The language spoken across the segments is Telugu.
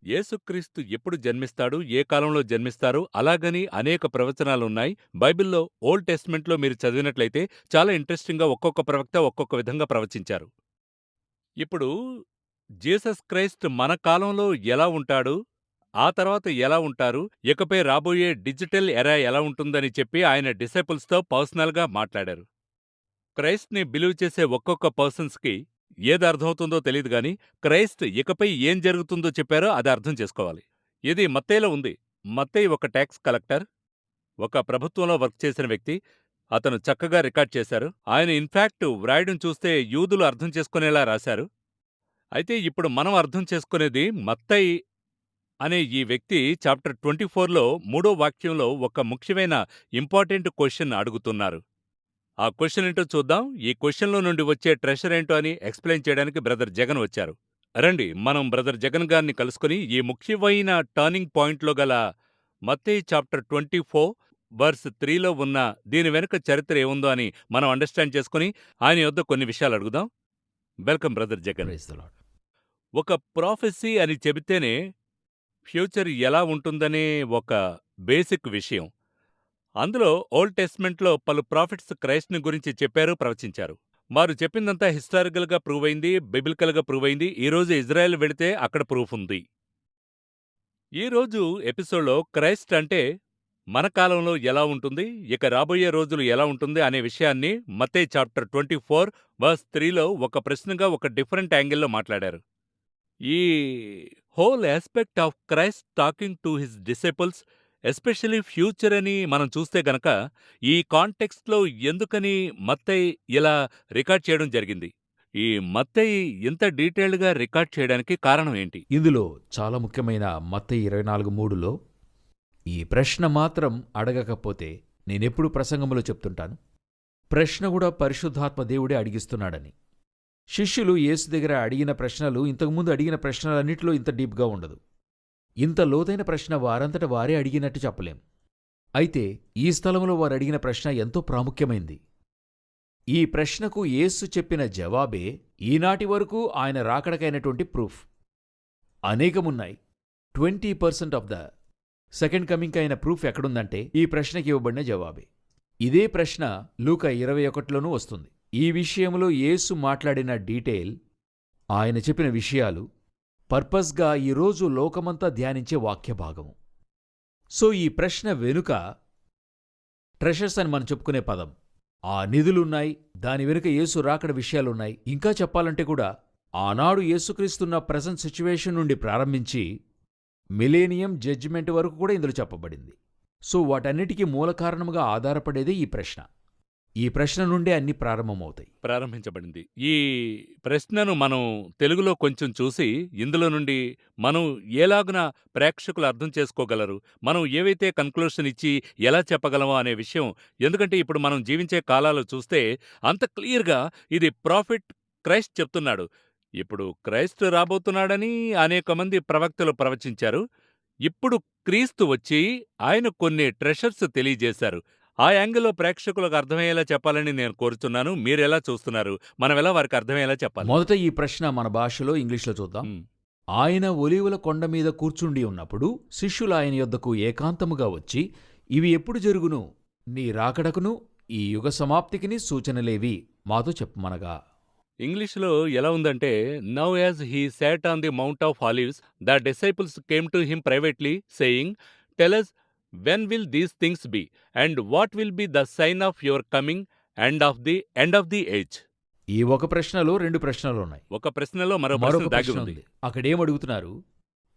యేసుక్రీస్తు ఎప్పుడు జన్మిస్తాడు? ఏ కాలంలో జన్మిస్తారు? అలాగని అనేక ప్రవచనాలున్నాయి. బైబిల్‌లో ఓల్డ్ టెస్టమెంట్‌లో మీరు చదివినట్లయితే చాలా ఇంట్రెస్టింగ్‌గా ఒక్కొక్క ప్రవక్త ఒక్కొక్క విధంగా ప్రవచించారు. ఇప్పుడు జీసస్ క్రైస్ట్ మన కాలంలో ఎలా ఉంటాడు? ఆ తర్వాత ఎలా ఉంటారు? ఇకపై రాబోయే డిజిటల్ ఎరా ఎలా ఉంటుందని చెప్పి ఆయన డిసైపుల్స్‌తో పర్సనల్‌గా మాట్లాడారు. క్రైస్ట్‌ని బిలీవ్ చేసే ఒక్కొక్క పర్సన్స్‌కి ఏది అర్థమవుతుందో తెలీదు గానీ, క్రైస్ట్ ఇకపై ఏం జరుగుతుందో చెప్పారో అది అర్థం చేసుకోవాలి. ఇది మత్తయిలో ఉంది. మత్తయి ఒక టాక్స్ కలెక్టర్, ఒక ప్రభుత్వంలో వర్క్ చేసిన వ్యక్తి. అతను చక్కగా రికార్డ్ చేశారు. ఆయన ఇన్‌ఫాక్ట్ వ్రాయడం చూస్తే యూదులు అర్థం చేసుకునేలా రాశారు. అయితే ఇప్పుడు మనం అర్థం చేసుకునేది మత్తయి అనే ఈ వ్యక్తి చాప్టర్ 24లో మూడో వాక్యంలో ఒక ముఖ్యమైన ఇంపార్టెంట్ క్వెషన్ అడుగుతున్నారు. ఆ క్వెషన్ ఏంటో చూద్దాం. ఈ క్వెషన్‌లో నుండి వచ్చే ట్రెషర్ ఏంటో అని ఎక్స్‌ప్లెయిన్ చేయడానికి బ్రదర్ జగన్ వచ్చారు. రండి మనం బ్రదర్ జగన్ గారిని కలుసుకొని ఈ ముఖ్యమైన టర్నింగ్ పాయింట్‌లో గల మత్తయి చాప్టర్ 24 వర్స్ 3లో ఉన్న దీని వెనుక చరిత్ర ఏముందో అని మనం అండర్‌స్టాండ్ చేసుకొని ఆయన యొద్ద కొన్ని విషయాలు అడుగుదాం. Welcome brother Jagan. Praise the Lord. ఒక ప్రొఫెసీ అని చెబితేనే ఫ్యూచర్ ఎలా ఉంటుందనే ఒక బేసిక్ విషయం. అందులో ఓల్డ్ టెస్ట్‌మెంట్‌లో పలు ప్రాఫిట్స్ క్రైస్ట్‌ని గురించి చెప్పారు, ప్రవచించారు. వారు చెప్పిందంతా హిస్టారికల్‌గా ప్రూవ్ అయింది, బిబిలికల్‌గా ప్రూవ్ అయింది. ఈరోజు ఇజ్రాయెల్ వెళితే అక్కడ ప్రూఫ్ ఉంది. ఈరోజు ఎపిసోడ్‌లో క్రైస్ట్ అంటే మన కాలంలో ఎలా ఉంటుంది, ఇక రాబోయే రోజులు ఎలా ఉంటుంది అనే విషయాన్ని మత్తయి చాప్టర్ 24 వర్స్ 3లో ఒక ప్రశ్నగా ఒక డిఫరెంట్ యాంగిల్‌లో మాట్లాడారు. ఈ whole aspect of Christ talking to his disciples especially future అని మనం చూస్తే గనక ఈ కాంటెక్స్ట్లో ఎందుకని మత్తయి ఇలా రికార్డ్ చేయడం జరిగింది? ఈ మత్తయి ఇంత డీటెయిల్డ్‌గా రికార్డ్ చేయడానికి కారణం ఏంటి? ఇందులో చాలా ముఖ్యమైన మత్తయి 24:3లో ఈ ప్రశ్న మాత్రం అడగకపోతే నేనెప్పుడు ప్రసంగంలో చెప్తుంటాను. ప్రశ్న కూడా పరిశుద్ధాత్మ దేవుడే అడిగిస్తున్నాడని. శిష్యులు యేసు దగ్గర అడిగిన ప్రశ్నలు ఇంతకుముందు అడిగిన ప్రశ్నలన్నిటిలో ఇంత డీప్గా ఉండదు. ఇంత లోతైన ప్రశ్న వారంతట వారే అడిగినట్టు చెప్పలేం. అయితే ఈ స్థలంలో వారు అడిగిన ప్రశ్న ఎంతో ప్రాముఖ్యమైంది. ఈ ప్రశ్నకు యేసు చెప్పిన జవాబే ఈనాటి వరకు ఆయన రాకడకైనటువంటి ప్రూఫ్. అనేకమున్నాయి. 20% ఆఫ్ ద సెకండ్ కమింగ్ అయిన ప్రూఫ్ ఎక్కడుందంటే ఈ ప్రశ్నకి ఇవ్వబడిన జవాబే. ఇదే ప్రశ్న లూకా 21లోనూ వస్తుంది. ఈ విషయంలో యేసు మాట్లాడిన డీటెయిల్, ఆయన చెప్పిన విషయాలు పర్పస్గా ఈరోజు లోకమంతా ధ్యానించే వాక్యభాగము. సో ఈ ప్రశ్న వెనుక ట్రెషర్స్ అని మనం చెప్పుకునే పదం, ఆ నిధులున్నాయి, దాని వెనుక యేసు రాకడ విషయాలున్నాయి. ఇంకా చెప్పాలంటే కూడా ఆనాడు యేసుక్రీస్తున్న ప్రెజెంట్ సిచ్యువేషన్ నుండి ప్రారంభించి మిలేనియం జడ్జిమెంట్ వరకు కూడా ఇందులో చెప్పబడింది. సో వాటన్నిటికీ మూల కారణముగా ఆధారపడేదే ఈ ప్రశ్న. ఈ ప్రశ్న నుండే అన్ని ప్రారంభమవుతాయి. ప్రారంభించబడింది. ఈ ప్రశ్నను మనం తెలుగులో కొంచెం చూసి, ఇందులో నుండి మనం ఎలాగున ప్రేక్షకులు అర్థం చేసుకోగలరు? మనం ఏవైతే కన్క్లూషన్ ఇచ్చి ఎలా చెప్పగలమో అనే విషయం, ఎందుకంటే ఇప్పుడు మనం జీవించే కాలాలు చూస్తే అంత క్లియర్‌గా ఇది ప్రాఫిట్ క్రైస్ట్ చెప్తున్నాడు. ఇప్పుడు క్రైస్ట్ రాబోతున్నాడని అనేక మంది ప్రవక్తలు ప్రవచించారు. ఇప్పుడు క్రీస్తు వచ్చి ఆయన కొన్ని ట్రెషర్స్ తెలియజేశారు. ఆ యాంగిల్‌లో ప్రేక్షకులకు అర్థమయ్యేలా చెప్పాలని నేను కోరుచున్నాను. మీరెలా చూస్తున్నారు? మనమెలా వారికి అర్థమయ్యేలా చెప్పాలి? మొదట ఈ ప్రశ్న మన భాషలో ఇంగ్లీష్లో చూద్దాం. హ్మ్. ఆయన ఒలీవల కొండ మీద కూర్చుండి ఉన్నప్పుడు శిష్యులు ఆయన యొద్దకు ఏకాంతముగా వచ్చి, ఇవి ఎప్పుడు జరుగును? నీ రాకడకును ఈ యుగ సమాప్తికిని సూచనలేవి మాతో చెప్పమనగా. ఇంగ్లీష్‌లో ఎలా ఉందంటే, now as he sat on the Mount of Olives, the disciples came to him privately saying, tell us when will these things be? And what will be the sign of your coming end of the age? ఈ ఒక ప్రశ్నలో 2 ప్రశ్నలున్నాయి. ఒక ప్రశ్నలో మరో మరొక ప్రశ్న దాగి ప్రశ్న ఉంది. ఉంది. అక్కడేమడుగుతున్నారు?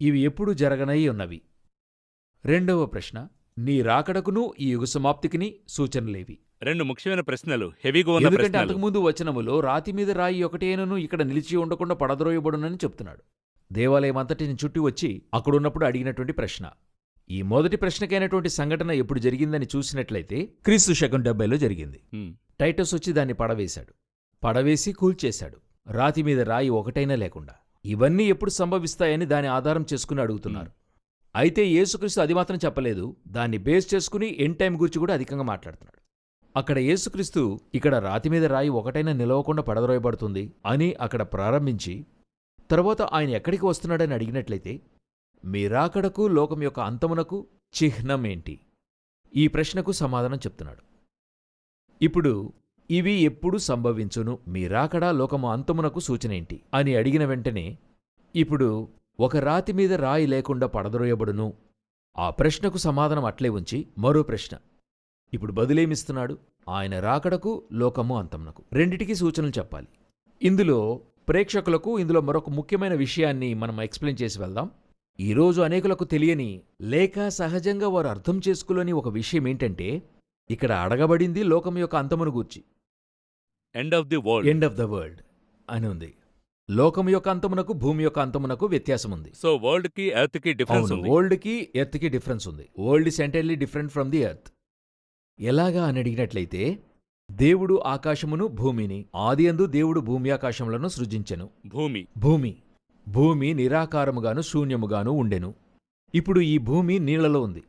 ఇవి ఎప్పుడు జరగనై ఉన్నవి? రెండవ ప్రశ్న, నీ రాకడకును ఈ యుగ సమాప్తికిని సూచనలేవి? 2 ముఖ్యమైన ప్రశ్నలు, హెవీగా ఉన్న ఎందుకంటే ప్రశ్నలు. అంతకుముందు వచనములో రాతి మీద రాయి ఒకటేనను ఇక్కడ నిలిచి ఉండకుండా పడద్రోయబడునని చెప్తున్నాడు. దేవాలయం అంతటిని చుట్టి వచ్చి అక్కడున్నప్పుడు అడిగినటువంటి ప్రశ్న. ఈ మొదటి ప్రశ్నకైనటువంటి సంఘటన ఎప్పుడు జరిగిందని చూసినట్లయితే క్రీస్తు శకం 70లో జరిగింది. హ్మ్. టైటస్ వచ్చి దాన్ని పడవేశాడు. పడవేసి కూల్చేశాడు, రాతి మీద రాయి ఒకటైనా లేకుండా. ఇవన్నీ ఎప్పుడు సంభవిస్తాయని దాని ఆధారం చేసుకుని అడుగుతున్నారు. అయితే యేసుక్రీస్తు అది మాత్రం చెప్పలేదు. దాన్ని బేస్ చేసుకుని ఎండ్ టైం గురించి కూడా అధికంగా మాట్లాడుతున్నాడు. అక్కడ యేసుక్రీస్తు ఇక్కడ రాతి మీద రాయి ఒకటైనా నిలవకుండా పడద్రోయబడుతుంది అని అక్కడ ప్రారంభించి, తరువాత ఆయన ఎక్కడికి వస్తున్నాడని అడిగినట్లయితే మీ రాకడకు లోకం యొక్క అంతమునకు చిహ్నమేంటి? ఈ ప్రశ్నకు సమాధానం చెప్తున్నాడు. ఇప్పుడు ఇవి ఎప్పుడు సంభవించును, మీ రాకడా లోకము అంతమునకు సూచనేంటి అని అడిగిన వెంటనే ఇప్పుడు ఒక రాతి మీద రాయి లేకుండా పడద్రోయబడును. ఆ ప్రశ్నకు సమాధానం అట్లే ఉంచి మరో ప్రశ్న ఇప్పుడు బదులేమిస్తున్నాడు? ఆయన రాకడకు లోకము అంతమునకు రెండిటికీ సూచనలు చెప్పాలి. ఇందులో ప్రేక్షకులకు ఇందులో మరొక ముఖ్యమైన విషయాన్ని మనం ఎక్స్ప్లెయిన్ చేసి వెళ్దాం. ఈరోజు అనేకులకు తెలియని లేక సహజంగా వారు అర్థం చేసుకోలేని ఒక విషయం ఏంటంటే, ఇక్కడ అడగబడింది లోకం యొక్క అంతమును గూర్చి. End of the world. End of the world అని ఉంది. లోకం యొక్క అంతమునకు భూమి యొక్క అంతమునకు వ్యత్యాసం ఉంది. సో వరల్డ్ కి ఎర్త్ కి డిఫరెన్స్ ఉంది. వరల్డ్ కి ఎర్త్ కి డిఫరెన్స్ ఉంది. World is entirely different from the earth. ఎలాగా అని అడిగినట్లయితే, దేవుడు ఆకాశమును భూమిని ఆదియందు దేవుడు భూమి ఆకాశములను సృజించెను. భూమి నిరాకారముగాను శూన్యముగాను ఉండెను. ఇప్పుడు ఈ భూమి నీళ్లలో ఉంది.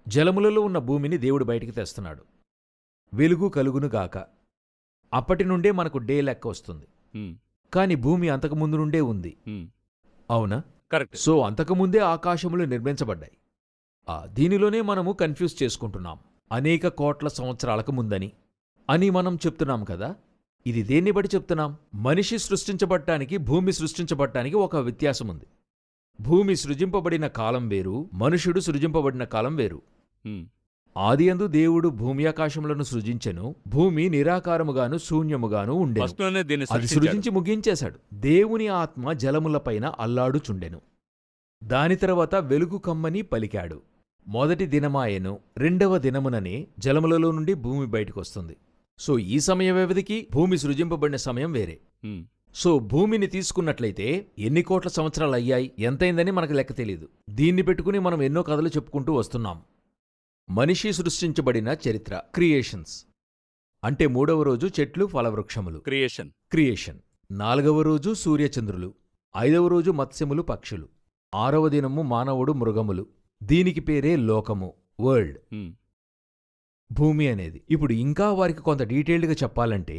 జలములలో ఉన్న భూమిని దేవుడు బయటికి తెస్తున్నాడు. వెలుగు కలుగునుగాక. అప్పటి నుండే మనకు డే లెక్క వస్తుంది. కాని భూమి అంతకుముందు నుండే ఉంది. అవునా? కరెక్ట్. సో అంతకుముందే ఆకాశములు నిర్మించబడ్డాయి. దీనిలోనే మనము కన్ఫ్యూజ్ చేసుకుంటున్నాం. అనేక కోట్ల సంవత్సరాలకు ముందని అని మనం చెప్తున్నాం కదా. ఇది దేన్ని బట్టి చెప్తున్నాం? మనిషి సృష్టించబడ్డానికి భూమి సృష్టించబడ్డానికి ఒక వ్యత్యాసముంది. భూమి సృజింపబడిన కాలం వేరు, మనుషుడు సృజింపబడిన కాలం వేరు. ఆదియందు దేవుడు భూమి ఆకాశములను సృజించెను. భూమి నిరాకారముగాను శూన్యముగాను ఉండెను. అది సృజించి ముగించేశాడు. దేవుని ఆత్మ జలములపైన అల్లాడుచుండెను. దాని తర్వాత వెలుగు కమ్మని పలికాడు. మొదటి దినమాయెను. రెండవ దినముననే జలములలో నుండి భూమి బయటకొస్తుంది. సో ఈ సమయ వ్యవధికి భూమి సృజింపబడిన సమయం వేరే. సో భూమిని తీసుకున్నట్లయితే ఎన్ని కోట్ల సంవత్సరాలు అయ్యాయి, ఎంతైందని మనకు లెక్క తెలీదు. దీన్ని పెట్టుకుని మనం ఎన్నో కథలు చెప్పుకుంటూ వస్తున్నాం. మనిషి సృష్టించబడిన చరిత్ర, క్రియేషన్స్ అంటే 3వ రోజు చెట్లు ఫలవృక్షములు, క్రియేషన్. 4వ రోజు సూర్యచంద్రులు, 5వ రోజు మత్స్యములు పక్షులు, 6వ దినము మానవుడు మృగములు. దీనికి పేరే లోకము, వరల్డ్, భూమి అనేది. ఇప్పుడు ఇంకా వారికి కొంత డీటెయిల్డ్గా చెప్పాలంటే,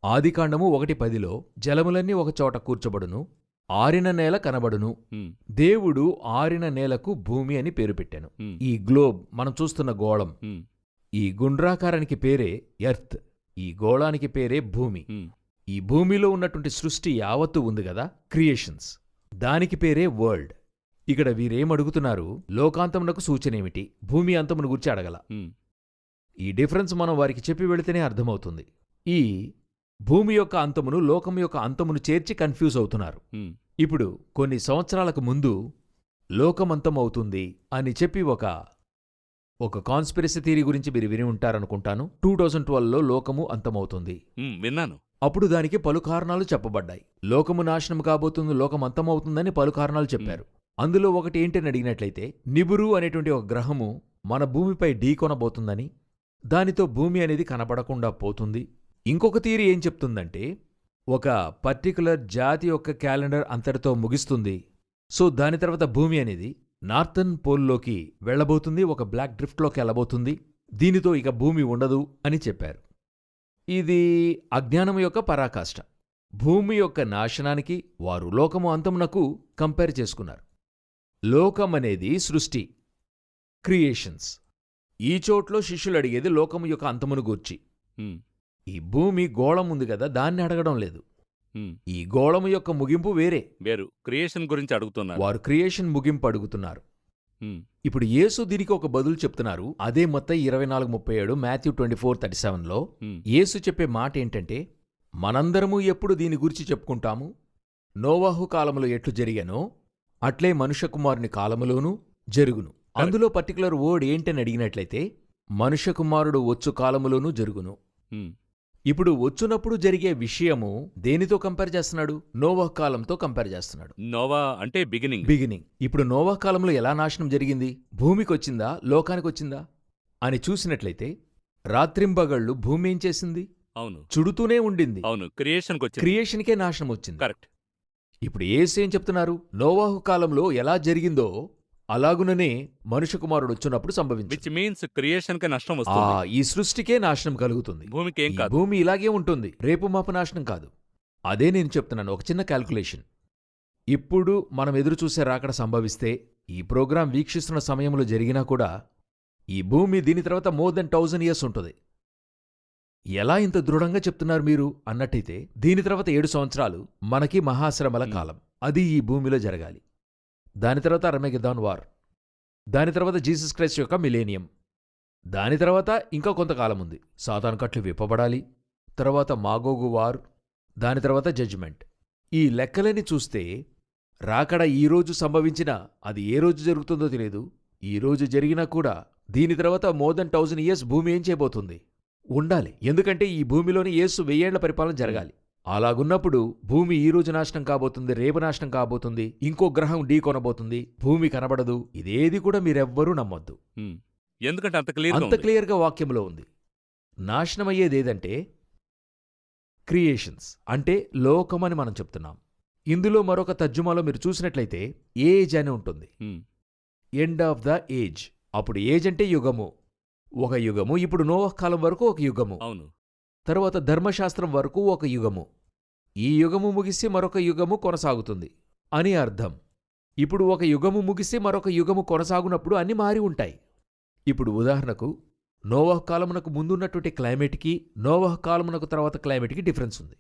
ఆదికాండము 1:10లో జలములన్నీ ఒక చోట కూర్చబడును, ఆరిన నేల కనబడును. దేవుడు ఆరిన నేలకు భూమి అని పేరు పెట్టాను. ఈ గ్లోబ్ మనం చూస్తున్న గోళం, ఈ గుండ్రాకారానికి పేరే ఎర్త్, ఈ గోళానికి పేరే భూమి. ఈ భూమిలో ఉన్నటువంటి సృష్టి యావత్తు ఉంది గదా, క్రియేషన్స్, దానికి పేరే వరల్డ్. ఇక్కడ వీరేమడుగుతున్నారు? లోకాంతమునకు సూచనేమిటి, భూమి అంతమును గురించి అడగల. ఈ డిఫరెన్స్ మనం వారికి చెప్పి వెళితేనే అర్థమవుతుంది. ఈ భూమి యొక్క అంతమును లోకం యొక్క అంతమును చేర్చి కన్ఫ్యూజ్ అవుతున్నారు. ఇప్పుడు కొన్ని సంవత్సరాలకు ముందు లోకమంతం అవుతుంది అని చెప్పి ఒక కాన్స్పిరసీ థియరీ గురించి మీరు విని ఉంటారనుకుంటాను. 2012లో లోకము అంతమవుతుంది విన్నాను. అప్పుడు దానికి పలు కారణాలు చెప్పబడ్డాయి. లోకము నాశనం కాబోతుంది, లోకం అంతమవుతుందని పలు కారణాలు చెప్పారు. అందులో ఒకటి ఏంటని అడిగినట్లయితే, నిబురు అనేటువంటి ఒక గ్రహము మన భూమిపై ఢీకొనబోతుందని, దానితో భూమి అనేది కనబడకుండా పోతుంది. ఇంకొక థియరీ ఏం చెప్తుందంటే, ఒక పర్టికులర్ జాతి యొక్క క్యాలెండర్ అంతటితో ముగిస్తుంది. సో దాని తర్వాత భూమి అనేది నార్థన్ పోల్లోకి వెళ్లబోతుంది, ఒక బ్లాక్ డ్రిఫ్ట్లోకి వెళ్ళబోతుంది. దీనితో ఇక భూమి ఉండదు అని చెప్పారు. ఇది అజ్ఞానం యొక్క పరాకాష్ట. భూమి యొక్క నాశనానికి వారు లోకము అంతమునకు కంపేర్ చేసుకున్నారు. లోకమనేది సృష్టి, క్రియేషన్స్. ఈ చోట్లో శిష్యులు అడిగేది లోకము యొక్క అంతమును గూర్చి. ఈ భూమి గోళం ఉంది కదా, దాన్ని అడగడం లేదు. ఈ గోళము యొక్క ముగింపు వేరే, క్రియేషన్ గురించి అడుగుతున్నారు. వారు క్రియేషన్ ముగింపు అడుగుతున్నారు. ఇప్పుడు యేసు దీనికి ఒక బదులు చెప్తున్నారు. అదే మత్తయి 24:37, మాథ్యూ 24:37లో యేసు చెప్పే మాట ఏంటంటే, మనందరము ఎప్పుడు దీని గురించి చెప్పుకుంటాము, నోవాహు కాలములో ఎట్లు జరిగానో అట్లే మనుష్యకుమారుని కాలములోనూ జరుగును. అందులో పర్టికులర్ వర్డ్ ఏంటని అడిగినట్లయితే, మనుష్యకుమారుడు వచ్చు కాలములోనూ జరుగును. ఇప్పుడు వచ్చునప్పుడు జరిగే విషయము దేనితో కంపేర్ చేస్తున్నాడు? నోవాహ్ కాలంతో కంపేర్ చేస్తున్నాడు. నోవా అంటే బిగినింగ్. ఇప్పుడు నోవాహ్ కాలంలో ఎలా నాశనం జరిగింది? భూమికొచ్చిందా, లోకానికొచ్చిందా అని చూసినట్లయితే, రాత్రింబగళ్ళు భూమి ఏం చేసింది? అవును, చుడుతూనే ఉండింది. అవును, క్రియేషన్కే నాశనం వచ్చింది. కరెక్ట్. ఇప్పుడు యేసు ఏం చెప్తున్నారు? నోవాహు కాలంలో ఎలా జరిగిందో అలాగుననే మనుష్య కుమారుడు వచ్చినప్పుడు సంభవించింది. క్రియేషన్కే నష్టం వస్తుంది. ఈ సృష్టికే నాశనం కలుగుతుంది. భూమికి ఏం కాదు. భూమి ఇలాగే ఉంటుంది, రేపు మాపు నాశనం కాదు. అదే నేను చెప్తున్నాను. ఒక చిన్న క్యాల్కులేషన్. ఇప్పుడు మనం ఎదురు చూసే రాకడ సంభవిస్తే ఈ ప్రోగ్రాం వీక్షిస్తున్న సమయంలో జరిగినా కూడా ఈ భూమి దీని తర్వాత మోర్ దెన్ 1000 ఇయర్స్ ఉంటుంది. ఎలా ఇంత దృఢంగా చెప్తున్నారు మీరు అన్నట్టయితే దీని తర్వాత 7 సంవత్సరాలు మనకి మహాశ్రమల కాలం, అది ఈ భూమిలో జరగాలి. దాని తర్వాత అర్మగెద్దాన్ వార్, దాని తర్వాత జీసస్ క్రైస్ట్ యొక్క మిలేనియం, దాని తర్వాత ఇంకా కొంతకాలం ఉంది. సాతాను కట్లు విప్పబడాలి, తర్వాత మాగోగు వార్, దాని తర్వాత జడ్జిమెంట్. ఈ లెక్కలని చూస్తే రాకడ ఈరోజు సంభవించినా అది ఏ రోజు జరుగుతుందో తెలియదు. ఈరోజు జరిగినా కూడా దీని తర్వాత మోర్ దెన్ 1000 ఇయర్స్ భూమి ఏం చేయబోతుంది? ఉండాలి. ఎందుకంటే ఈ భూమిలోని యేసు 1000 ఏళ్ల పరిపాలన జరగాలి. అలాగున్నప్పుడు భూమి ఈ రోజు నాశనం కాబోతుంది, రేపు నాశనం కాబోతుంది, ఇంకో గ్రహం ఢీ కొనబోతుంది, భూమి కనబడదు. ఇదేది కూడా మీరెవ్వరూ నమ్మొద్దు. ఎందుకంటే అంత క్లియర్గా వాక్యంలో ఉంది. నాశనమయ్యేదేదంటే క్రియేషన్స్, అంటే లోకమని మనం చెప్తున్నాం. ఇందులో మరొక తర్జుమాలో మీరు చూసినట్లయితే ఏజ్ అని ఉంటుంది. End of the age. అప్పుడు ఏజ్ అంటే యుగము, ఒక యుగము. ఇప్పుడు నోవహ్ కాలం వరకు ఒక యుగము, అవును. తరువాత ధర్మశాస్త్రం వరకు ఒక యుగము. ఈ యుగము ముగిసి మరొక యుగము కొనసాగుతుంది అని అర్థం. ఇప్పుడు ఒక యుగము ముగిసి మరొక యుగము కొనసాగునప్పుడు అన్ని మారి ఉంటాయి. ఇప్పుడు ఉదాహరణకు నోవహ్ కాలమునకు ముందున్నటువంటి క్లైమేట్కి నోవహ్ కాలమునకు తర్వాత క్లైమేట్కి డిఫరెన్స్ ఉంది.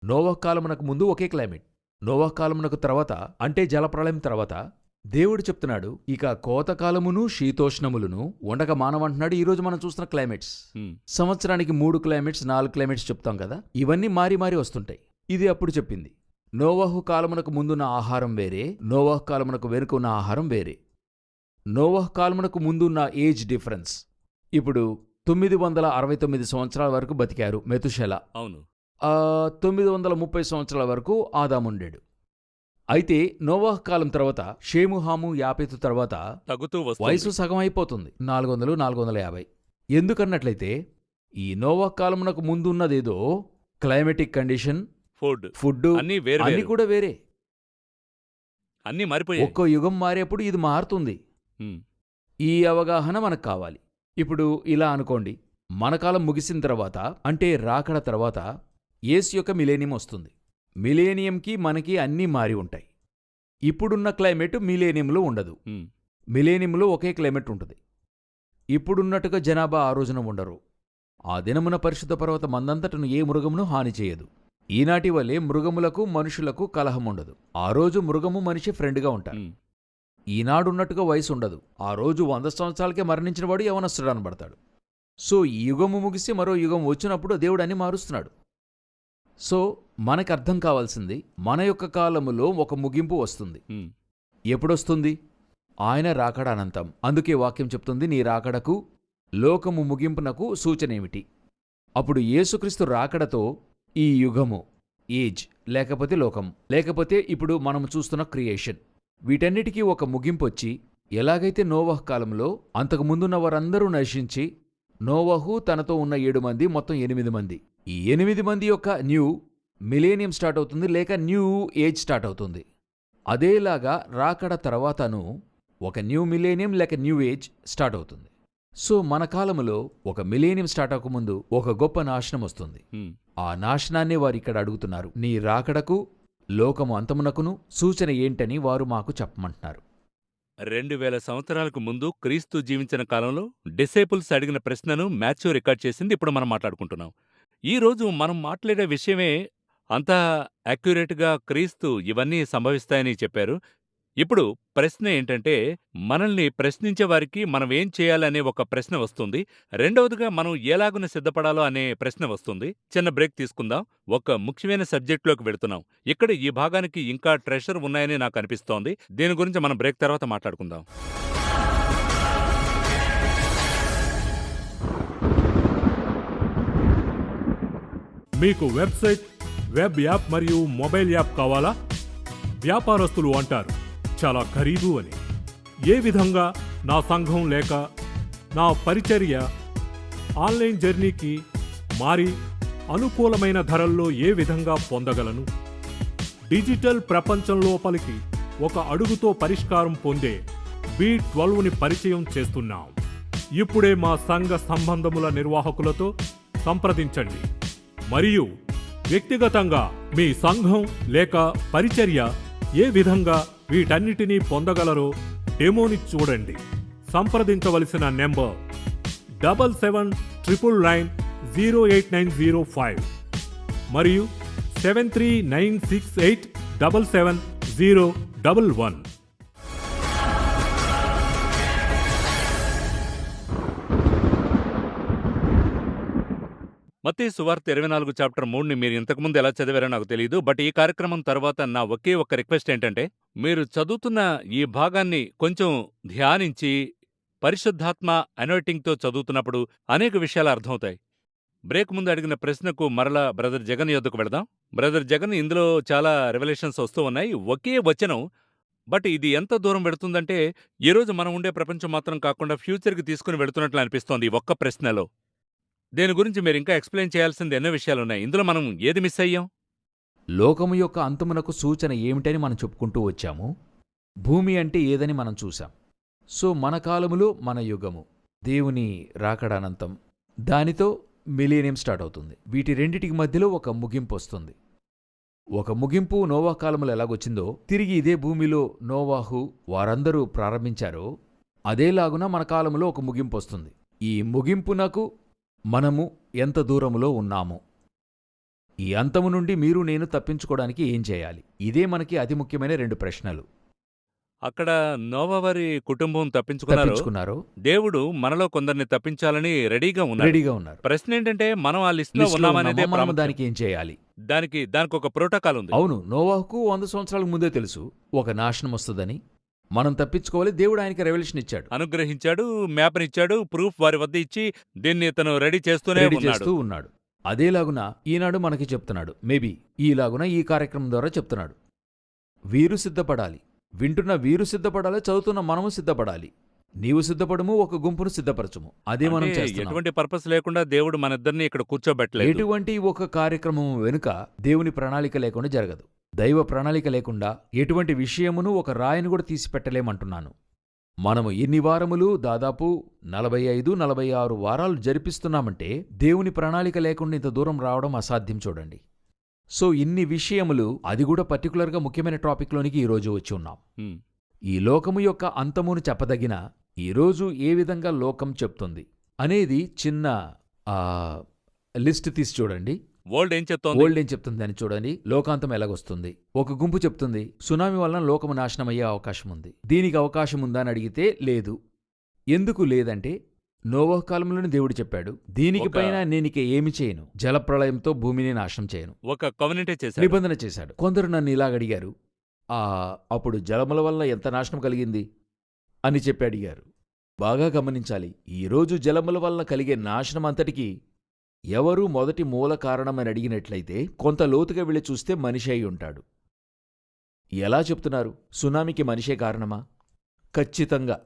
నోవహ్ కాలమునకు ముందు ఒకే క్లైమేట్, నోవహ్ కాలమునకు తర్వాత అంటే జలప్రళయం తర్వాత దేవుడు చెప్తున్నాడు ఇక కోతకాలమును శీతోష్ణములను ఉండక మానవంటున్నాడు. ఈరోజు మనం చూస్తున్న క్లైమేట్స్, సంవత్సరానికి 3 క్లైమేట్స్ 4 క్లైమేట్స్ చెప్తాం కదా, ఇవన్నీ మారి మారి వస్తుంటాయి. ఇది అప్పుడు చెప్పింది. నోవహు కాలమునకు ముందున్న ఆహారం వేరే, నోవహ్ కాలమునకు వెనుక ఉన్న ఆహారం వేరే. నోవహ్ కాలమునకు ముందున్న ఏజ్ డిఫరెన్స్. ఇప్పుడు 969 సంవత్సరాల వరకు బతికారు మెతుషెల. అవును. 930 సంవత్సరాల వరకు ఆదాముండాడు. అయితే నోవాహ్ కాలం తర్వాత షేము, హాము, యాపెతు తర్వాత తగ్గుతూ వయసు సగం అయిపోతుంది, 400, 450. ఎందుకన్నట్లయితే ఈ నోవాహ్ కాలమునకు ముందున్నదేదో క్లైమేటిక్ కండిషన్, ఫుడ్ అన్నీ కూడా వేరే, అన్నీ మారిపోయాయి. ఒక్కో యుగం మారేప్పుడు ఇది మారుతుంది. ఈ అవగాహన మనకు కావాలి. ఇప్పుడు ఇలా అనుకోండి, మన కాలం ముగిసిన తర్వాత అంటే రాకడ తర్వాత యేసు యొక్క మిలేనియం వస్తుంది. మిలేనియంకి మనకి అన్నీ మారి ఉంటాయి. ఇప్పుడున్న క్లైమేట్ మిలేనియంలో ఉండదు. మిలేనియంలో ఒకే క్లైమేట్ ఉంటుంది. ఇప్పుడున్నట్టుగా జనాభా ఆ రోజున ఉండరు. ఆ దినమున పరిశుద్ధ పర్వత మందంతటను ఏ మృగమును హాని చేయదు. ఈనాటి వల్లే మృగములకు మనుషులకు కలహం ఉండదు. ఆ రోజు మృగము మనిషి ఫ్రెండ్గా ఉంటారు. ఈనాడున్నట్టుగా వయసు ఉండదు. ఆ రోజు 100 సంవత్సరాలకే మరణించిన వాడు యవనస్తుడు అనబడతాడు. సో ఈ యుగము ముగిసి మరో యుగం వచ్చినప్పుడు దేవుడు అన్ని మారుస్తున్నాడు. సో మనకు అర్థం కావాల్సింది, మన యొక్క కాలములో ఒక ముగింపు వస్తుంది. ఎప్పుడొస్తుంది? ఆయన రాకడ అనంతం. అందుకే వాక్యం చెప్తుంది, నీ రాకడకు లోకము ముగింపునకు సూచనేమిటి? అప్పుడు యేసుక్రీస్తు రాకడతో ఈ యుగము, ఏజ్ లేకపోతే లోకం, లేకపోతే ఇప్పుడు మనం చూస్తున్న క్రియేషన్, వీటన్నిటికీ ఒక ముగింపొచ్చి, ఎలాగైతే నోవహ్ కాలంలో అంతకుముందున్న వారందరూ నశించి నోవహు తనతో ఉన్న 7 మంది మొత్తం 8 మంది, ఈ 8 మంది యొక్క న్యూ మిలేనియం స్టార్ట్ అవుతుంది, లేక న్యూ ఏజ్ స్టార్ట్ అవుతుంది. అదేలాగా రాకడ తర్వాతను ఒక న్యూ మిలేనియం లేక న్యూ ఏజ్ స్టార్ట్ అవుతుంది. సో మన కాలములో ఒక మిలేనియం స్టార్ట్ అవ్వకముందు ఒక గొప్ప నాశనం వస్తుంది. ఆ నాశనాన్ని వారు ఇక్కడ అడుగుతున్నారు. నీ రాకడకు లోకము అంతమునకును సూచన ఏంటని వారు మాకు చెప్పమంటున్నారు. 2000 సంవత్సరాలకు ముందు క్రీస్తు జీవించిన కాలంలో డిసేపుల్స్ అడిగిన ప్రశ్నను మాథ్యూ రికార్డ్ చేసింది ఇప్పుడు మనం మాట్లాడుకుంటున్నాం. ఈ రోజు మనం మాట్లాడే విషయమే అంతా యాక్యురేట్గా క్రీస్తు ఇవన్నీ సంభవిస్తాయని చెప్పారు. ఇప్పుడు ప్రశ్న ఏంటంటే, మనల్ని ప్రశ్నించే వారికి మనం ఏం చేయాలనే ఒక ప్రశ్న వస్తుంది. రెండవదిగా మనం ఎలాగున సిద్ధపడాలో అనే ప్రశ్న వస్తుంది. చిన్న బ్రేక్ తీసుకుందాం. ఒక ముఖ్యమైన సబ్జెక్టులోకి వెళుతున్నాం. ఇక్కడ ఈ భాగానికి ఇంకా ట్రెషర్ ఉన్నాయని నాకు అనిపిస్తోంది. దీని గురించి మనం బ్రేక్ తర్వాత మాట్లాడుకుందాం. మీకు వెబ్సైట్, వెబ్ యాప్ మరియు మొబైల్ యాప్ కావాలా? వ్యాపారస్తులు అంటారు చాలా ఖరీదు అని. ఏ విధంగా నా సంఘం లేక నా పరిచర్య ఆన్లైన్ జర్నీకి మారి అనుకూలమైన ధరల్లో ఏ విధంగా పొందగలను? డిజిటల్ ప్రపంచం లోపలికి ఒక అడుగుతో పరిష్కారం పొందే B12ని పరిచయం చేస్తున్నాం. ఇప్పుడే మా సంఘ సంబంధముల నిర్వాహకులతో సంప్రదించండి మరియు వ్యక్తిగతంగా మీ సంఘం లేక పరిచర్య ఏ విధంగా వీటన్నిటినీ పొందగలరో డెమోని చూడండి. సంప్రదించవలసిన నెంబర్ 7799908905 మరియు 7396877011. మత్తయి సువార్త 24 చాప్టర్ 3ని మీరు ఇంతకుముందు ఎలా చదివారో నాకు తెలియదు. బట్ ఈ కార్యక్రమం తర్వాత నా ఒకే ఒక్క రిక్వెస్ట్ ఏంటంటే, మీరు చదువుతున్న ఈ భాగాన్ని కొంచెం ధ్యానించి, పరిశుద్ధాత్మ అనాయింటింగ్‌తో చదువుతున్నప్పుడు అనేక విషయాలు అర్థమవుతాయి. బ్రేక్ ముందు అడిగిన ప్రశ్నకు మరలా బ్రదర్ జగన్ యొద్దకు వెళదాం. బ్రదర్ జగన్, ఇందులో చాలా రివలేషన్స్ వస్తూ ఉన్నాయి. ఒకే వచనం, బట్ ఇది ఎంత దూరం వెడుతుందంటే, ఈరోజు మనం ఉండే ప్రపంచం మాత్రం కాకుండా ఫ్యూచర్‌కి తీసుకుని వెళుతున్నట్లు అనిపిస్తోంది ఈ ఒక్క ప్రశ్నలో. దీని గురించి మీరు ఇంకా ఎక్స్‌ప్లెయిన్ చేయాల్సింది ఎన్నో విషయాలున్నాయి. ఇందులో మనం ఏది మిస్ అయ్యాం? లోకము యొక్క అంతమునకు సూచన ఏమిటని మనం చెప్పుకుంటూ వచ్చాము. భూమి అంటే ఏదని మనం చూశాం. సో మన కాలములో మన యుగము, దేవుని రాకడానంతం, దానితో మిలీనియం స్టార్ట్ అవుతుంది. వీటి రెండిటికి మధ్యలో ఒక ముగింపు వస్తుంది. ఒక ముగింపు నోవాహు కాలములో ఎలాగొచ్చిందో, తిరిగి ఇదే భూమిలో నోవాహు వారందరూ ప్రారంభించారో అదేలాగున మన కాలములో ఒక ముగింపు వస్తుంది. ఈ ముగింపునకు మనము ఎంత దూరములో ఉన్నాము? ఈ అంతము నుండి మీరు నేను తప్పించుకోవడానికి ఏం చేయాలి? ఇదే మనకి అతి ముఖ్యమైన 2 ప్రశ్నలు. అక్కడ నోవా వారి కుటుంబం తప్పించుకున్నారు. దేవుడు మనలో కొందరిని తప్పించాలని రెడీగా ఉన్నారు. ప్రశ్న ఏంటంటే, మనం ఆ లిస్టులో ఉన్నామనేదే మనం ప్రాముఖ్యం. దానికి ఏం చేయాలి? దానికి ఒక ప్రోటోకాల్ ఉంది. అవును, నోవాహుకు 100 సంవత్సరాల ముందే తెలుసు ఒక నాశనం వస్తుందని. మనం తప్పించుకోవాలి. దేవుడు ఆయనకి రెవల్యూషన్ ఇచ్చాడు, అనుగ్రహించాడు, మ్యాప్నిచ్చాడు, ప్రూఫ్ వారి వద్ద ఇచ్చి దీన్ని ఇతను రెడీ చేస్తూ ఉన్నాడు. అదేలాగున ఈనాడు మనకి చెప్తున్నాడు. మేబీ ఈలాగున ఈ కార్యక్రమం ద్వారా చెప్తున్నాడు. వీరు సిద్ధపడాలి. వింటున్న వీరు సిద్ధపడాలి, చదువుతున్న మనము సిద్ధపడాలి. నీవు సిద్ధపడము, ఒక గుంపును సిద్ధపరచము. అదే మనం చేస్తున్నాం. ఎటువంటి పర్పస్ లేకుండా దేవుడు మనిద్దరిని ఇక్కడ కూర్చోబెట్టలేదు. ఎటువంటి ఒక కార్యక్రమం వెనుక దేవుని ప్రణాళిక లేకుండా జరగదు. దైవ ప్రణాళిక లేకుండా ఎటువంటి విషయమును ఒక రాయిని కూడా తీసిపెట్టలేమంటున్నాను. మనము ఇన్ని వారములు దాదాపు 45-46 వారాలు జరిపిస్తున్నామంటే దేవుని ప్రణాళిక లేకుండా ఇంత దూరం రావడం అసాధ్యం. చూడండి. సో ఇన్ని విషయములు, అది కూడా పర్టికులర్గా ముఖ్యమైన టాపిక్లోనికి ఈరోజు వచ్చి ఉన్నాం. ఈ లోకము యొక్క అంతమును చెప్పదగిన ఈరోజు ఏ విధంగా లోకం చెప్తుంది అనేది చిన్న లిస్ట్ తీసి చూడండి. వరల్డ్ ఏం చెప్తుంది అని చూడండి. లోకాంతం ఎలాగొస్తుంది. ఒక గుంపు చెప్తుంది సునామీ వలన లోకము నాశనమయ్యే అవకాశం ఉంది. దీనికి అవకాశం ఉందా అని అడిగితే లేదు. ఎందుకు లేదంటే, నోవహు కాలంలోనే దేవుడు చెప్పాడు, దీనికి పైన నేనిక ఏమి చేయను, జలప్రళయంతో భూమిని నాశనం చేయను. ఒక కవెనెంటే చేశాడు, నిబంధన చేశాడు. కొందరు నన్ను ఇలాగడిగారు, అప్పుడు జలముల వల్ల ఎంత నాశనం కలిగింది అని చెప్పి అడిగారు. బాగా గమనించాలి. ఈరోజు జలముల వల్ల కలిగే నాశనం అంతటికీ ఎవరు మొదటి మూల కారణమని అడిగినట్లయితే, కొంత లోతుగా వెళ్ళి చూస్తే మనిషి అయి ఉంటాడు. ఎలా చెప్తున్నారు? సునామీకి మనిషే కారణమా? ఖచ్చితంగా.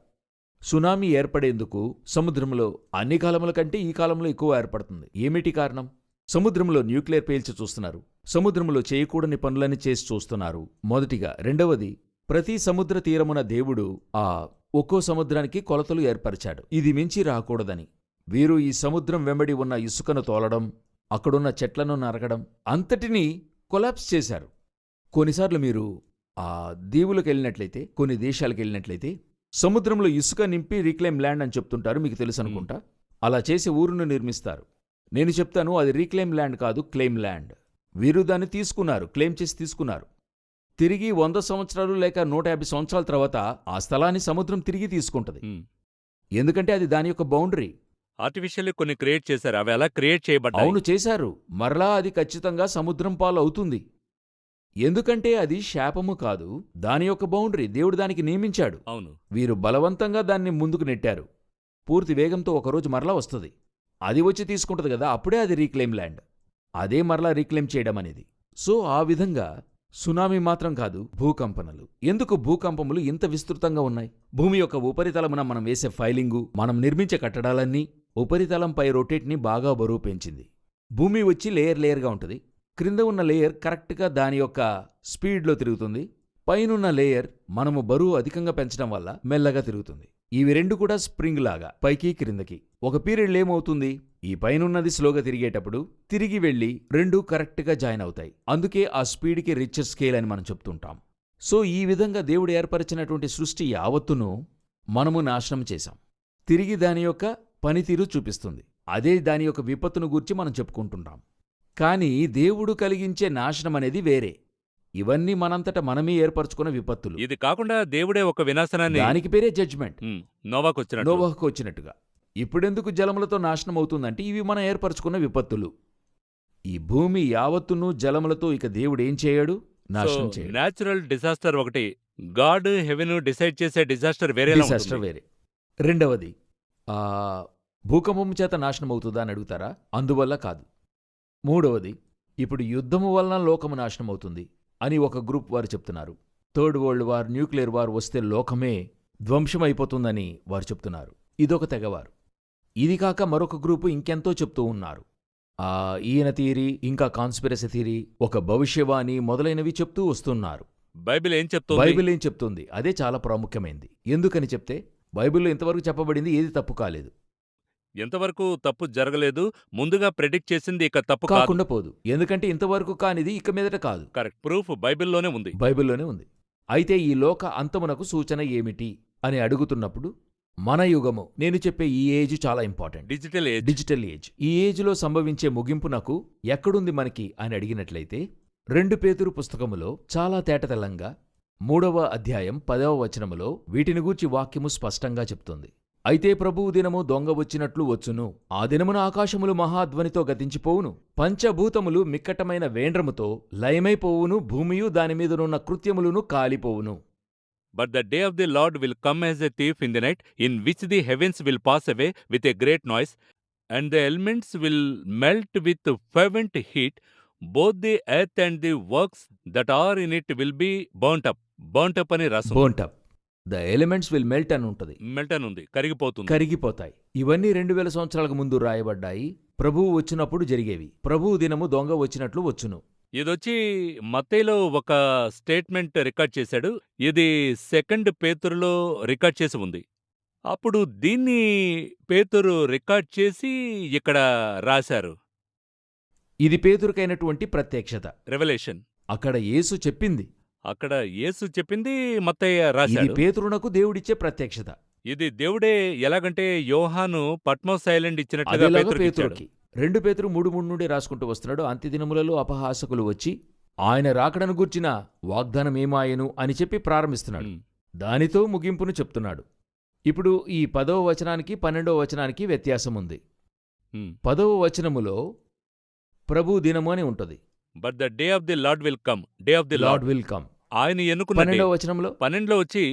సునామీ ఏర్పడేందుకు సముద్రంలో అన్ని కాలముల కంటే ఈ కాలంలో ఎక్కువ ఏర్పడుతుంది. ఏమిటి కారణం? సముద్రంలో న్యూక్లియర్ పేల్చి చూస్తున్నారు. సముద్రంలో చేయకూడని పనులని చేసి చూస్తున్నారు. మొదటిగా. రెండవది, ప్రతి సముద్ర తీరమున దేవుడు ఒక్కో సముద్రానికి కొలతలు ఏర్పరిచాడు, ఇది మించి రాకూడదని. వీరు ఈ సముద్రం వెంబడి ఉన్న ఇసుకను తోలడం, అక్కడున్న చెట్లను నరకడం, అంతటినీ కొలాప్స్ చేశారు. కొన్నిసార్లు మీరు దీవులకెళ్ళినట్లయితే, కొన్ని దేశాలకెళ్ళినట్లయితే సముద్రంలో ఇసుక నింపి రీక్లెయిమ్ ల్యాండ్ అని చెప్తుంటారు, మీకు తెలుసు అనుకుంటా. అలా చేసి ఊరును నిర్మిస్తారు. నేను చెప్తాను, అది రీక్లెయిమ్ ల్యాండ్ కాదు, క్లెయిమ్ ల్యాండ్. వీరు దాన్ని తీసుకున్నారు, క్లెయిమ్ చేసి తీసుకున్నారు. తిరిగి 100 సంవత్సరాలు లేక 150 సంవత్సరాల తర్వాత ఆ స్థలాన్ని సముద్రం తిరిగి తీసుకుంటది. ఎందుకంటే అది దాని యొక్క బౌండరీ. ఆర్టిఫిషియల్లీ కొన్ని క్రియేట్ చేశారు. అవి ఎలా క్రియేట్ చేయబడ్డాయి? అవును, చేశారు. మరలా అది ఖచ్చితంగా సముద్రం పాలు అవుతుంది. ఎందుకంటే అది శాపము కాదు, దాని యొక్క బౌండరీ దేవుడు దానికి నియమించాడు. అవును, వీరు బలవంతంగా దాన్ని ముందుకు నెట్టారు. పూర్తి వేగంతో ఒకరోజు మరలా వస్తుంది, అది వచ్చి తీసుకుంటుంది కదా, అప్పుడే అది రీక్లెయిమ్ ల్యాండ్. అదే మరలా రీక్లెయిమ్ చేయడం అనేది. సో ఆ విధంగా సునామీ మాత్రం కాదు, భూకంపనలు. ఎందుకు భూకంపములు ఇంత విస్తృతంగా ఉన్నాయి? భూమి యొక్క ఉపరితలమున మనం వేసే ఫైలింగు, మనం నిర్మించే కట్టడాలన్నీ ఉపరితలంపై రొటేట్ని బాగా బరువు పెంచింది. భూమి వచ్చి లేయర్ లేయర్గా ఉంటుంది. క్రింద ఉన్న లేయర్ కరెక్ట్గా దాని యొక్క స్పీడ్లో తిరుగుతుంది. పైనున్న లేయర్ మనము బరువు అధికంగా పెంచడం వల్ల మెల్లగా తిరుగుతుంది. ఇవి రెండు కూడా స్ప్రింగ్ లాగా పైకి క్రిందకి. ఒక పీరియడ్లో ఏమవుతుంది, ఈ పైనున్నది స్లోగా తిరిగేటప్పుడు తిరిగి వెళ్ళి రెండు కరెక్ట్గా జాయిన్ అవుతాయి. అందుకే ఆ స్పీడ్కి రిచర్ స్కేల్ అని మనం చెప్తుంటాం. సో ఈ విధంగా దేవుడు ఏర్పరిచినటువంటి సృష్టి యావత్తును మనము నాశనం చేశాం. తిరిగి దాని యొక్క పనితీరు చూపిస్తుంది. అదే దాని యొక్క విపత్తును గూర్చి మనం చెప్పుకుంటున్నాం. కానీ దేవుడు కలిగించే నాశనం అనేది వేరే. ఇవన్నీ మనంతట మనమే ఏర్పరచుకున్న విపత్తులు. ఇది కాకుండా దేవుడే ఒక వినాశనాన్ని దానికి పేరే జడ్జ్మెంట్. నోవాకొచ్చినట్టు. నోవహుకు వచ్చినట్టుగా. ఇప్పుడెందుకు జలములతో నాశనం అవుతుందంటే ఇవి మనం ఏర్పరచుకున్న విపత్తులు. ఈ భూమి యావత్తును జలములతో ఇక దేవుడేం చేయడు? నాశనం చేయడు. న్యాచురల్ డిజాస్టర్ ఒకటి, గాడ్ హెవెన్ డిసైడ్ చేసే డిజాస్టర్ వేరే డిసాస్టర్ వేరే. రెండవది, భూకంపం చేత నాశనం అవుతుందా అని అడుగుతారా? అందువల్ల కాదు. మూడవది, ఇప్పుడు యుద్ధము వలన లోకము నాశనం అవుతుంది అని ఒక గ్రూప్ వారు చెప్తున్నారు. Third world war, nuclear war వస్తే లోకమే ధ్వంసమైపోతుందని వారు చెప్తున్నారు. ఇదొక తెగవారు. ఇది కాక మరొక గ్రూపు ఇంకెంతో చెప్తూ ఉన్నారు. ఈయన థియరీ, ఇంకా కాన్స్పిరసీ థియరీ, ఒక భవిష్యవాణి మొదలైనవి చెప్తూ వస్తున్నారు. బైబిల్ ఏం చెప్తుంది? బైబిల్ ఏం చెప్తుంది? అదే చాలా ప్రాముఖ్యమైంది. ఎందుకని చెప్తే బైబిల్లో ఇంతవరకు చెప్పబడింది ఏది తప్పు కాలేదు. ఎంతవరకు తప్పు జరగలేదు, ముందుగా ప్రెడిక్ట్ చేసింది ఇక తప్పు కాకుండా పోదు. ఎందుకంటే ఇంతవరకు కానిది ఇక మీదట కాదు. కరెక్ట్. ప్రూఫ్ బైబిల్లోనే ఉంది. బైబిల్లోనే ఉంది. అయితే ఈ లోక అంతమునకు సూచన ఏమిటి అని అడుగుతున్నప్పుడు మన యుగము, నేను చెప్పే ఈ ఏజ్ చాలా ఇంపార్టెంట్. Digital age. ఈ ఏజ్లో సంభవించే ముగింపునకు ఎక్కడుంది మనకి అని అడిగినట్లయితే 2 పేతురు పుస్తకములో చాలా తేటతెల్లంగా 3వ అధ్యాయం 10వ వచనములో వీటిని గూర్చి వాక్యము స్పష్టంగా చెప్తుంది. అయితే ప్రభువు దినము దొంగ వచ్చినట్లు వచ్చును. ఆ దినమున ఆకాశములు మహాధ్వనితో గతించిపోవును, పంచభూతములు మిక్కటమైన వేండ్రముతో లయమైపోవును, భూమియు దానిమీదనున్న కృత్యములును కాలిపోవును. But the day of the Lord will come as a thief in the night, in which the heavens will pass away with a great noise, and the elements will melt with fervent heat. Both the earth and the works that are in it will be burnt up. Burnt up అని రాసు. Burnt up. The elements will melt అని ఉంటుంది. మెల్ట్ అని ఉంది. కరిగిపోతుంది. కరిగిపోతాయి. ఇవన్నీ 2000 సంవత్సరాలకు ముందు రాయబడ్డాయి. ప్రభువు వచ్చినప్పుడు జరిగేవి. ప్రభువు దినము దొంగ వచ్చినట్లు వచ్చును. ఇదొచ్చి మత్తయిలో ఒక స్టేట్మెంట్ రికార్డ్ చేశాడు. ఇది 2 పేతురులో రికార్డ్ చేసి ఉంది. అప్పుడు దీన్ని పేతురు రికార్డ్ చేసి ఇక్కడ రాశారు. ఇది పేతురుకైనటువంటి ప్రత్యక్షత, రెవల్యూషన్. అక్కడ యేసు చెప్పింది. అక్కడ యేసు చెప్పింది మత్తయ్య రాశాడు. ఇది పేతురునకు దేవుడిచ్చే ప్రత్యక్షత. ఇది దేవుడే ఎలాగంటే యోహాను పట్మోస్ ఐలాండ్ ఇచ్చినట్లుగా పేతురుకి ఇచ్చాడు. 2 పేతురు 3:3 నుండి రాసుకుంటూ వస్తున్నాడు. అంత్యదినములలో అపహాసకులు వచ్చి ఆయన రాకడను గూర్చిన వాగ్దానమేమాయను అని చెప్పి ప్రారంభిస్తున్నాడు. దానితో ముగింపును చెప్తున్నాడు. ఇప్పుడు ఈ 10వ వచనానికి 12వ వచనానికి వ్యత్యాసం ఉంది. 10వ వచనములో ప్రభు దినము అని ఉంటుంది. But the day of the Lord will come. Day of the Lord will come. ఆయన ఎన్నుకున్న 12వ వచనంలో 12లో వచ్చి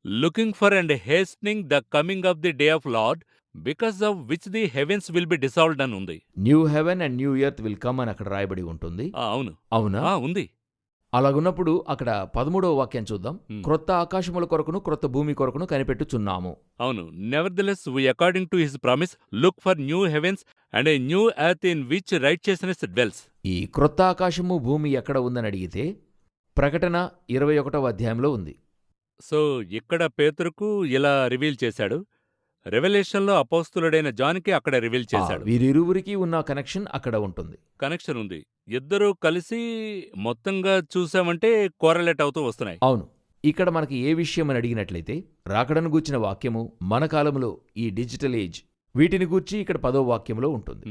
looking for and hastening the coming of the day of Lord, because of which the heavens will be dissolved అని ఉంది. New heaven and new earth will come అని అక్కడ రాయబడి ఉంటుంది. అవును. అవునా? ఉంది. అలాగున్నప్పుడు అక్కడ 13వ వాక్యం చూద్దాం. క్రొత్త ఆకాశముల కొరకును క్రొత్త భూమి కొరకును కనిపెట్టుచున్నాము. అవును. Nevertheless we according to his promise look for new heavens and a new earth in which righteousness dwells. ఈ క్రొత్త ఆకాశము భూమి ఎక్కడ ఉందని అడిగితే ప్రకటన 21వ అధ్యాయంలో ఉంది. సో ఇక్కడ పేతురుకు ఇలా రివీల్ చేశాడు. రెవల్యూషన్లో అపోస్తులుడైన జాన్కి అక్కడ రివీల్ చేశాడు. వీరిరువురికి ఉన్న కనెక్షన్ అక్కడ ఉంటుంది. కనెక్షన్ ఉంది. ఇద్దరూ కలిసి మొత్తంగా చూసామంటే కోరలేట్ అవుతూ వస్తున్నాయి. అవును. ఇక్కడ మనకి ఏ విషయం అని అడిగినట్లయితే రాకడను గూర్చిన వాక్యము మన కాలంలో ఈ డిజిటల్ ఏజ్ వీటిని గూర్చి ఇక్కడ 10వ వాక్యంలో ఉంటుంది.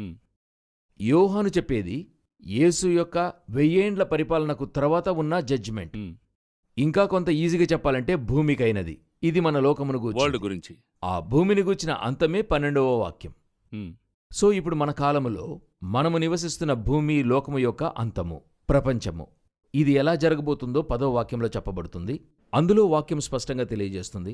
యోహాను చెప్పేది యేసు యొక్క 1000 ఏండ్ల పరిపాలనకు తర్వాత ఉన్న జడ్జిమెంట్. ఇంకా కొంత ఈజీగా చెప్పాలంటే భూమికైనది. ఇది మన లోకమును వరల్డ్ గురించి. ఆ భూమిని గూర్చిన అంతమే 12వ వాక్యం. సో ఇప్పుడు మన కాలములో మనము నివసిస్తున్న భూమి లోకము యొక్క అంతము, ప్రపంచము. ఇది ఎలా జరగబోతుందో 10వ వాక్యంలో చెప్పబడుతుంది. అందులో వాక్యం స్పష్టంగా తెలియజేస్తుంది.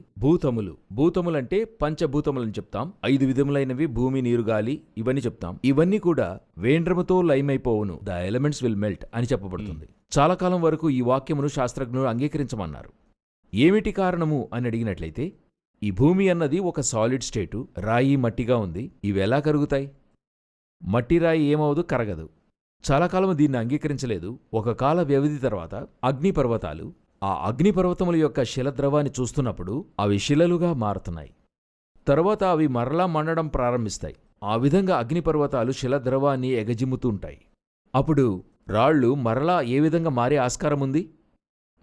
భూతములంటే పంచభూతములని చెప్తాం. 5 విధములైనవి, భూమి, నీరు, గాలి, ఇవన్నీ చెప్తాం. ఇవన్నీ కూడా వేండ్రముతో లయమైపోవును, ద ఎలిమెంట్స్ విల్ మెల్ట్ అని చెప్పబడుతుంది. చాలా కాలం వరకు ఈ వాక్యమును శాస్త్రజ్ఞులు అంగీకరించమన్నారు. ఏమిటి కారణము అని అడిగినట్లయితే ఈ భూమి అన్నది ఒక సాలిడ్ స్టేటు, రాయి మట్టిగా ఉంది. ఇవెలా కరుగుతాయి? మట్టి రాయి ఏమవదు, కరగదు. చాలా కాలం దీన్ని అంగీకరించలేదు. ఒక కాల వ్యవధి తర్వాత అగ్నిపర్వతాలు, ఆ అగ్నిపర్వతముల యొక్క శిలద్రవాన్ని చూస్తున్నప్పుడు అవి శిలలుగా మారుతున్నాయి. తర్వాత అవి మరలా మండడం ప్రారంభిస్తాయి. ఆ విధంగా అగ్నిపర్వతాలు శిలద్రవాన్ని ఎగజిమ్ముతుంటాయి. అప్పుడు రాళ్లు మరలా ఏ విధంగా మారే ఆస్కారముంది?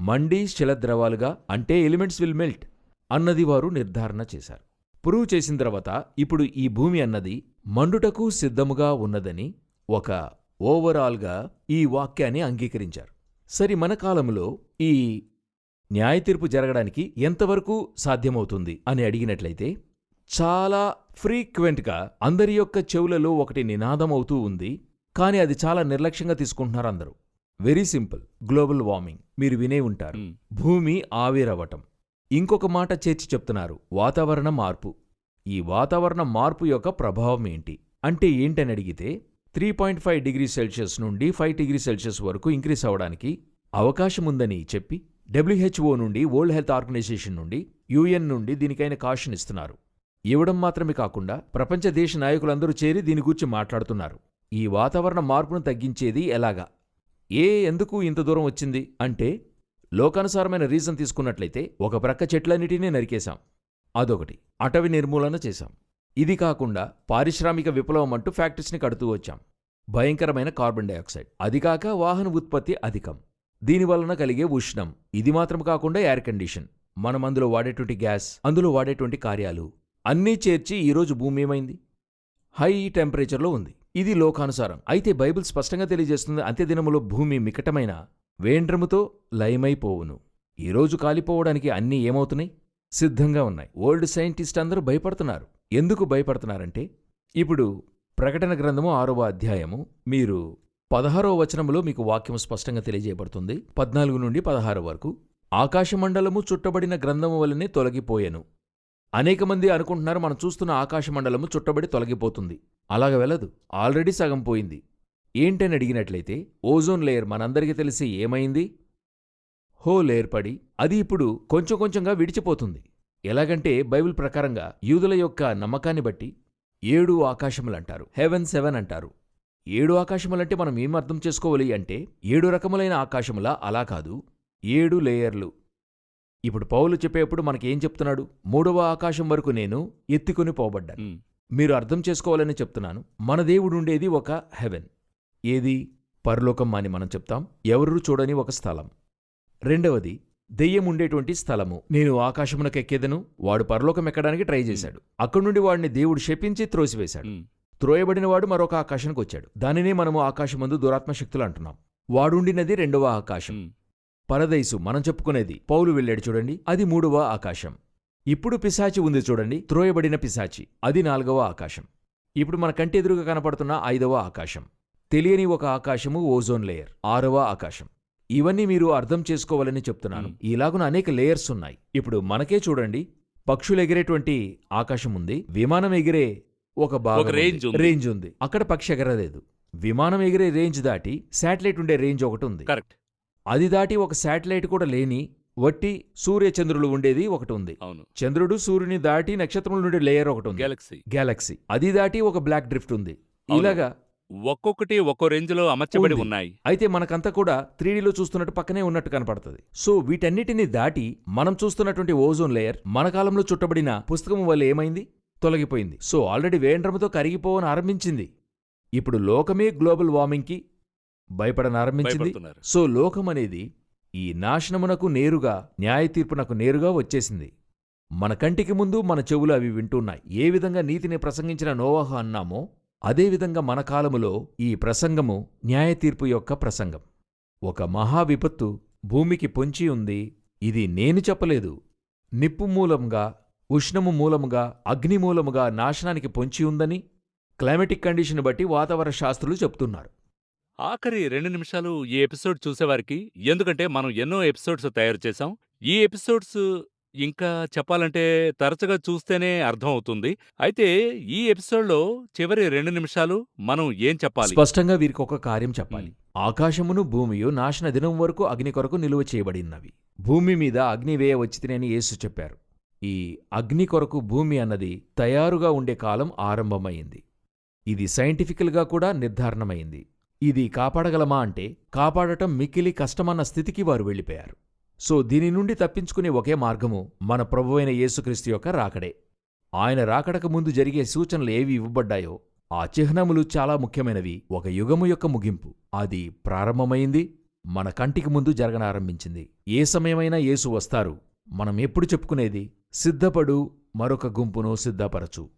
మండి శిలద్రవాలుగా అంటే ఎలిమెంట్స్ విల్ మెల్ట్ అన్నది వారు నిర్ధారణ చేశారు. ప్రూవ్ చేసిన తర్వాత ఇప్పుడు ఈ భూమి అన్నది మండుటకు సిద్ధముగా ఉన్నదని ఒక ఓవరాల్గా ఈ వాక్యాన్ని అంగీకరించారు. సరి మన కాలంలో ఈ న్యాయతీర్పు జరగడానికి ఎంతవరకు సాధ్యమవుతుంది అని అడిగినట్లయితే చాలా ఫ్రీక్వెంట్గా అందరి యొక్క చెవులలో ఒకటి నినాదం అవుతూ ఉంది. కానీ అది చాలా నిర్లక్ష్యంగా తీసుకుంటున్నారు అందరూ. వెరీ సింపుల్, గ్లోబల్ వార్మింగ్ మీరు వినే ఉంటారు. భూమి ఆవిరవ్వటం. ఇంకొక మాట చేర్చి చెప్తున్నారు, వాతావరణ మార్పు. ఈ వాతావరణ మార్పు యొక్క ప్రభావం ఏంటి అంటే ఏంటని అడిగితే 3.5 డిగ్రీ సెల్సియస్ నుండి 5 డిగ్రీ సెల్సియస్ వరకు ఇంక్రీస్ అవ్వడానికి అవకాశముందని చెప్పి WHO నుండి, వరల్డ్ హెల్త్ ఆర్గనైజేషన్ నుండి, UN నుండి దీనికైన కాషన్ ఇస్తున్నారు. ఇవ్వడం మాత్రమే కాకుండా ప్రపంచ దేశ నాయకులందరూ చేరి దీని గురించి మాట్లాడుతున్నారు. ఈ వాతావరణ మార్పును తగ్గించేది ఎలాగా, ఎందుకు ఇంత దూరం వచ్చింది అంటే లోకానుసారమైన రీజన్ తీసుకున్నట్లయితే ఒక ప్రక్క చెట్లన్నిటినీ నరికేశాం, అదొకటి. అటవీ నిర్మూలన చేశాం. ఇది కాకుండా పారిశ్రామిక విప్లవం అంటూ ఫ్యాక్టరీస్ని కడుతూ వచ్చాం. భయంకరమైన కార్బన్ డయాక్సైడ్. అది కాక వాహన ఉత్పత్తి అధికం. దీనివలన కలిగే ఉష్ణం. ఇది మాత్రం కాకుండా ఎయిర్ కండిషన్, మనం అందులో వాడేటువంటి గ్యాస్, అందులో వాడేటువంటి కార్యాలు అన్నీ చేర్చి ఈరోజు భూమి ఏమైంది, హై టెంపరేచర్లో ఉంది. ఇది లోకానుసారం. అయితే బైబిల్ స్పష్టంగా తెలియజేస్తుంది, అంత్యదినములో భూమి మికటమైన వేండ్రముతో లయమైపోవును. ఈరోజు కాలిపోవడానికి అన్నీ ఏమవుతున్నాయి, సిద్ధంగా ఉన్నాయి. వరల్డ్ సైంటిస్ట్ అందరూ భయపడుతున్నారు. ఎందుకు భయపడుతున్నారంటే ఇప్పుడు ప్రకటన గ్రంథము 6వ అధ్యాయము మీరు 16వ వచనములో మీకు వాక్యం స్పష్టంగా తెలియజేయబడుతుంది. 14 నుండి 16 వరకు. ఆకాశమండలము చుట్టబడిన గ్రంథము వలనే తొలగిపోయెను. అనేక మంది అనుకుంటున్నారు మనం చూస్తున్న ఆకాశమండలము చుట్టబడి తొలగిపోతుంది. అలాగ వెళ్ళదు, ఆల్రెడీ సగం పోయింది. ఏంటని అడిగినట్లయితే ఓజోన్ లేయర్ మనందరికీ తెలిసి ఏమైంది, హోల్ ఏర్పడి అది ఇప్పుడు కొంచెం కొంచెంగా విడిచిపోతుంది. ఎలాగంటే బైబిల్ ప్రకారంగా యూదుల యొక్క నమ్మకాన్ని బట్టి 7 ఆకాశములంటారు, హెవెన్ 7 అంటారు. 7 ఆకాశములంటే మనం ఏం అర్థం చేసుకోవాలి అంటే 7 రకములైన ఆకాశములా, అలా కాదు, 7 లేయర్లు. ఇప్పుడు పౌలు చెప్పేప్పుడు మనకేం చెప్తున్నాడు, 3వ ఆకాశం వరకు నేను ఎత్తుకుని పోబడ్డాను. మీరు అర్థం చేసుకోవాలని చెప్తున్నాను. మన దేవుడుండేది ఒక హెవెన్, ఏది పరలోకం అని మనం చెప్తాం, ఎవరూ చూడని ఒక స్థలం. రెండవది దెయ్యం ఉండేటువంటి స్థలము. నేను ఆకాశమునకెక్కేదను, వాడు పరలోకం ఎక్కడానికి ట్రై చేశాడు. అక్కడి నుండి వాడిని దేవుడు శపించి త్రోసివేశాడు. త్రోయబడినవాడు మరొక ఆకాశానికి వచ్చాడు. దానినే మనము ఆకాశమందు దురాత్మశక్తులు అంటున్నాం. వాడుండినది 2వ ఆకాశం, పరదైసు మనం చెప్పుకునేది. పౌలు వెళ్ళాడు చూడండి, అది 3వ ఆకాశం. ఇప్పుడు పిశాచి ఉంది చూడండి, త్రోయబడిన పిశాచి, అది 4వ ఆకాశం. ఇప్పుడు మన కంటి ఎదురుగా కనపడుతున్న 5వ ఆకాశం. తెలియని ఒక ఆకాశము ఓజోన్ లేయర్, 6వ ఆకాశం. ఇవన్నీ మీరు అర్థం చేసుకోవాలని చెప్తున్నాను. ఇలాగున అనేక లేయర్స్ ఉన్నాయి. ఇప్పుడు మనకే చూడండి, పక్షులు ఎగిరేటువంటి ఆకాశం ఉంది, విమానం ఎగిరే ఒక రేంజ్ ఉంది. అక్కడ పక్షి ఎగరలేదు. విమానం ఎగిరే రేంజ్ దాటి శాటిలైట్ ఉండే రేంజ్ ఒకటి ఉంది. కరెక్ట్. అది దాటి ఒక శాటిలైట్ కూడా లేని వట్టి సూర్యచంద్రులు ఉండేది ఒకటి ఉంది. అవును. చంద్రుడు సూర్యుని దాటి నక్షత్రముల నుండి లేయర్ ఒకటి ఉంది, గ్యాలక్సీ. అది దాటి ఒక బ్లాక్ డ్రిఫ్ట్ ఉంది. ఇలాగా ఒక్కొక్కటి ఒక్కో రేంజ్లో అమర్చబడి ఉన్నాయి. అయితే మనకంతా కూడా 3Dలో చూస్తున్నట్టు పక్కనే ఉన్నట్టు కనపడుతుంది. సో వీటన్నిటిని దాటి మనం చూస్తున్నటువంటి ఓజోన్ లేయర్ మన కాలంలో చుట్టబడిన పుస్తకం వల్ల ఏమైంది, తొలగిపోయింది. సో ఆల్రెడీ వేండ్రముతో కరిగిపోవని ఆరంభించింది. ఇప్పుడు లోకమే గ్లోబల్ వార్మింగ్కి భయపడనారంభించింది. సో లోకం అనేది ఈ నాశనమునకు నేరుగా, న్యాయతీర్పునకు నేరుగా వచ్చేసింది. మన కంటికి ముందు మన చెవులు అవి వింటున్నాయి. ఏ విధంగా నీతిని ప్రసంగించిన నోవాహు అన్నామో అదేవిధంగా మన కాలములో ఈ ప్రసంగము న్యాయతీర్పు యొక్క ప్రసంగం. ఒక మహా విపత్తు భూమికి పొంచి ఉంది. ఇది నేను చెప్పలేదు. నిప్పు మూలంగా, ఉష్ణము మూలముగా, అగ్ని మూలముగా నాశనానికి పొంచి ఉందని క్లైమేటిక్ కండిషన్ బట్టి వాతావరణ శాస్త్రులు చెప్తున్నారు. ఆఖరి 2 నిమిషాలు ఈ ఎపిసోడ్ చూసేవారికి, ఎందుకంటే మనం ఎన్నో ఎపిసోడ్స్ తయారు చేశాం. ఈ ఎపిసోడ్స్ ఇంకా చెప్పాలంటే తరచుగా చూస్తేనే అర్థం అవుతుంది. అయితే ఈ ఎపిసోడ్లో చివరి 2 నిమిషాలు మనం ఏం చెప్పాలి? స్పష్టంగా వీరికి ఒక కార్యం చెప్పాలి. ఆకాశమును భూమియు నాశన దినం వరకు అగ్ని కొరకు నిలువ చేయబడినవి. భూమి మీద అగ్ని వేయ వచ్చితినని యేసు చెప్పారు. ఈ అగ్ని కొరకు భూమి అన్నది తయారుగా ఉండే కాలం ఆరంభమైంది. ఇది సైంటిఫికల్గా కూడా నిర్ధారణమైంది. ఇది కాపాడగలమా అంటే కాపాడటం మిక్కిలి కష్టమన్న స్థితికి వారు వెళ్ళిపోయారు. సో దీని నుండి తప్పించుకునే ఒకే మార్గము మన ప్రభువైన యేసుక్రీస్తు యొక్క రాకడే. ఆయన రాకడకు ముందు జరిగే సూచనలు ఏవి ఇవ్వబడ్డాయో ఆ చిహ్నములు చాలా ముఖ్యమైనవి. ఒక యుగము యొక్క ముగింపు అది ప్రారంభమైంది. మన కంటికి ముందు జరగనారంభించింది. ఏ సమయమైనా యేసు వస్తారు. మనం ఎప్పుడు చెప్పుకునేది, సిద్ధపడు, మరొక గుంపును సిద్ధపరచు.